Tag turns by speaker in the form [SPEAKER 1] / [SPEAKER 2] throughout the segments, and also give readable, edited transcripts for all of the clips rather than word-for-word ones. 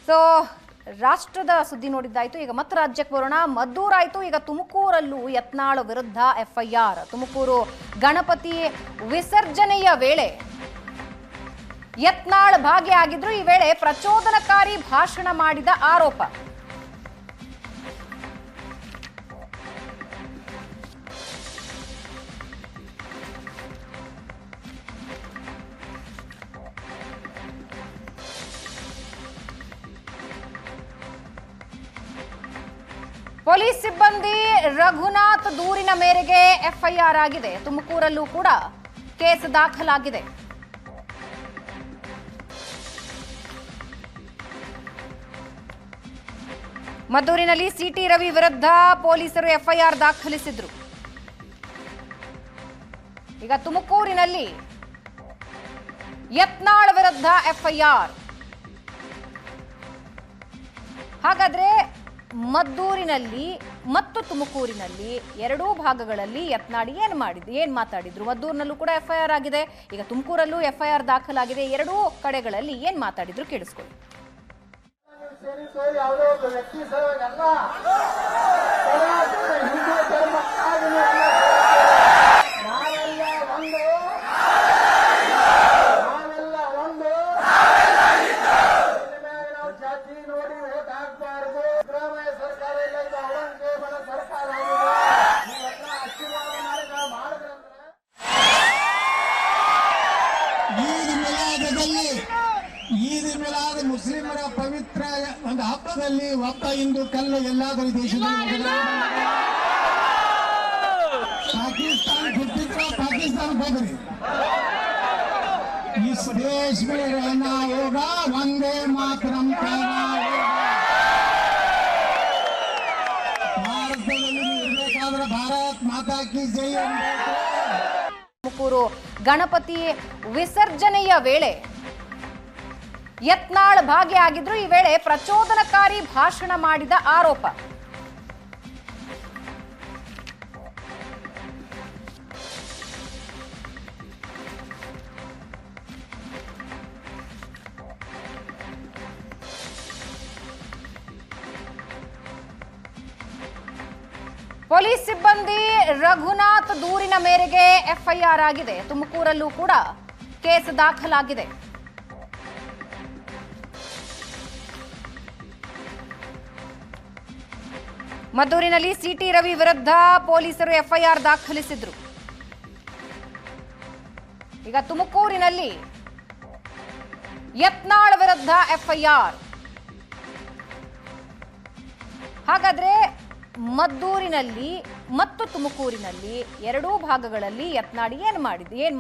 [SPEAKER 1] So ರಾಷ್ಟ್ರದ ಸುದ್ದಿ ನೋಡಿದ್ದಾಯ್ತು. ಈಗ ಮತ್ತೆ ರಾಜ್ಯಕ್ಕೆ ಬರೋಣ. ಮದ್ದೂರಾಯ್ತು, ಈಗ ತುಮಕೂರಲ್ಲೂ ಯತ್ನಾಳ್ ವಿರುದ್ಧ ಎಫ್ಐಆರ್. ತುಮಕೂರು ಗಣಪತಿ ವಿಸರ್ಜನೆಯ ವೇಳೆ ಯತ್ನಾಳ್ ಭಾಗಿಯಾಗಿದ್ರು. ಈ ವೇಳೆ ಪ್ರಚೋದನಕಾರಿ ಭಾಷಣ ಮಾಡಿದ ಆರೋಪ. ಪೊಲೀಸ್ ಸಿಬ್ಬಂದಿ ರಘುನಾಥ್ ದೂರಿನ ಮೇರೆಗೆ ಎಫ್ಐಆರ್ ಆಗಿದೆ. ತುಮಕೂರಲ್ಲೂ ಕೂಡ ಕೇಸ್ ದಾಖಲಾಗಿದೆ. ಮದ್ದೂರಿನಲ್ಲಿ ಸಿಟಿ ರವಿ ವಿರುದ್ಧ ಪೊಲೀಸರು ಎಫ್ಐಆರ್ ದಾಖಲಿಸಿದ್ರು. ಈಗ ತುಮಕೂರಿನಲ್ಲಿ ಯತ್ನಾಳ್ ವಿರುದ್ಧ ಎಫ್ಐಆರ್. ಹಾಗಾದ್ರೆ ಮದ್ದೂರಿನಲ್ಲಿ ಮತ್ತು ತುಮಕೂರಿನಲ್ಲಿ ಎರಡೂ ಭಾಗಗಳಲ್ಲಿ ಯತ್ನಾಳ್ ಏನ್ ಮಾತಾಡಿದ್ರು? ಮದ್ದೂರಿನಲ್ಲೂ ಕೂಡ ಎಫ್ಐಆರ್ ಆಗಿದೆ, ಈಗ ತುಮಕೂರಲ್ಲೂ ಎಫ್ಐಆರ್ ದಾಖಲಾಗಿದೆ. ಎರಡೂ ಕಡೆಗಳಲ್ಲಿ ಏನ್ ಮಾತಾಡಿದ್ರು ಕೇಳಿಸ್ಕೊಳ್ಳಿ.
[SPEAKER 2] ಈದ್ ಮಿಲಾದ್ ಮುಸ್ಲಿಮರ ಪವಿತ್ರ ಒಂದು ಹಬ್ಬದಲ್ಲಿ ಒಬ್ಬ ಹಿಂದೂ ಕಲ್ಲು ಎಲ್ಲಾದರೂ ದೇಶದಲ್ಲಿ पाकिस्तान छुट्टी पाकिस्तान होगी। इस देश में रहना होगा, वंदे मातरम कहना होगा। भारत माता की जय।
[SPEAKER 1] ತುಮಕೂರು ಗಣಪತಿ ವಿಸರ್ಜನೆಯ ವೇಳೆ ಯತ್ನಾಳ್ ಭಾಗಿಯಾಗಿದ್ರು. ಈ ವೇಳೆ ಪ್ರಚೋದನಕಾರಿ ಭಾಷಣ ಮಾಡಿದ ಆರೋಪ. ಪೊಲೀಸ್ ಸಿಬ್ಬಂದಿ ರಘುನಾಥ್ ದೂರಿನ ಮೇರೆಗೆ ಎಫ್ಐಆರ್ ಆಗಿದೆ. ತುಮಕೂರಲ್ಲೂ ಕೂಡ ಕೇಸ್ ದಾಖಲಾಗಿದೆ. ಮದ್ದೂರಿನಲ್ಲಿ ಸಿಟಿ ರವಿ ವಿರುದ್ಧ ಪೊಲೀಸರು ಎಫ್ಐಆರ್ ದಾಖಲಿಸಿದ್ರು. ಈಗ ತುಮಕೂರಿನಲ್ಲಿ ಯತ್ನಾಳ್ ವಿರುದ್ಧ ಎಫ್ಐಆರ್. ಹಾಗಾದ್ರೆ ಮದ್ದೂರಿನಲ್ಲಿ ಮತ್ತು ತುಮಕೂರಿನಲ್ಲಿ ಎರಡೂ ಭಾಗಗಳಲ್ಲಿ ಯತ್ನಾಳ್ ಏನ್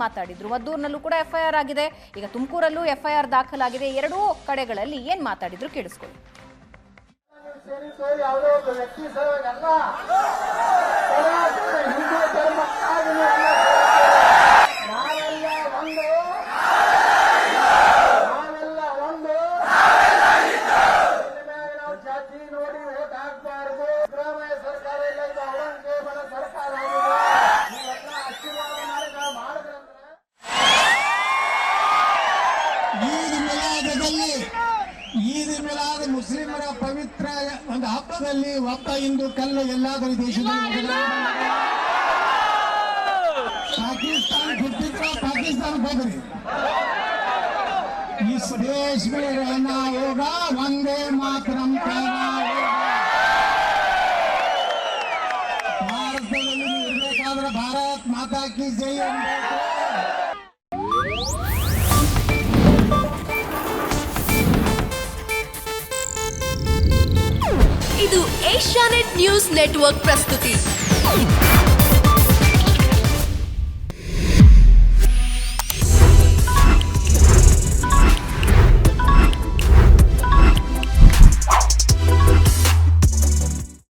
[SPEAKER 1] ಮಾತಾಡಿದ್ರು? ಮದ್ದೂರಿನಲ್ಲೂ ಕೂಡ ಎಫ್ಐಆರ್ ಆಗಿದೆ, ಈಗ ತುಮಕೂರಲ್ಲೂ ಎಫ್ಐಆರ್ ದಾಖಲಾಗಿದೆ. ಎರಡೂ ಕಡೆಗಳಲ್ಲಿ ಏನ್ ಮಾತಾಡಿದ್ರು ಕೇಳಿಸ್ಕೊಳ್ಳಿ.
[SPEAKER 3] ಯಾವುದೋ ಒಬ್ಬ ವ್ಯಕ್ತಿ ಸಲುವಾಗಲ್ಲ, ಹಿಂದೂ ಧರ್ಮ ನಾವೆಲ್ಲ ಒಂದು, ನಾವು ಜಾತಿ ನೋಡಿ ಓಟ್ ಹಾಕ್ಬಾರ್ದು. ಸಿದ್ದರಾಮಯ್ಯ ಸರ್ಕಾರ ಇಲ್ಲ, ಇದು ಔರಂಗಜೇಬನ ಸರ್ಕಾರ
[SPEAKER 2] ಈದ್ ಮಿಲಾದ್ ಮುಸ್ಲಿಮರ ಪವಿತ್ರ ಒಂದು ಹಬ್ಬದಲ್ಲಿ ಒಬ್ಬ ಹಿಂದೂ ಕಲ್ಲು ಎಲ್ಲಾದರೂ ದೇಶದಲ್ಲಿ पाकिस्तान छुट्टी पाकिस्तान होगी। इस देश में रहना होगा, वंदे मातरम कहना होगा। भारत माता की जय।
[SPEAKER 4] ಇದು ಏಷ್ಯಾನೆಟ್ ನ್ಯೂಸ್ ನೆಟ್ವರ್ಕ್ ಪ್ರಸ್ತುತಿ.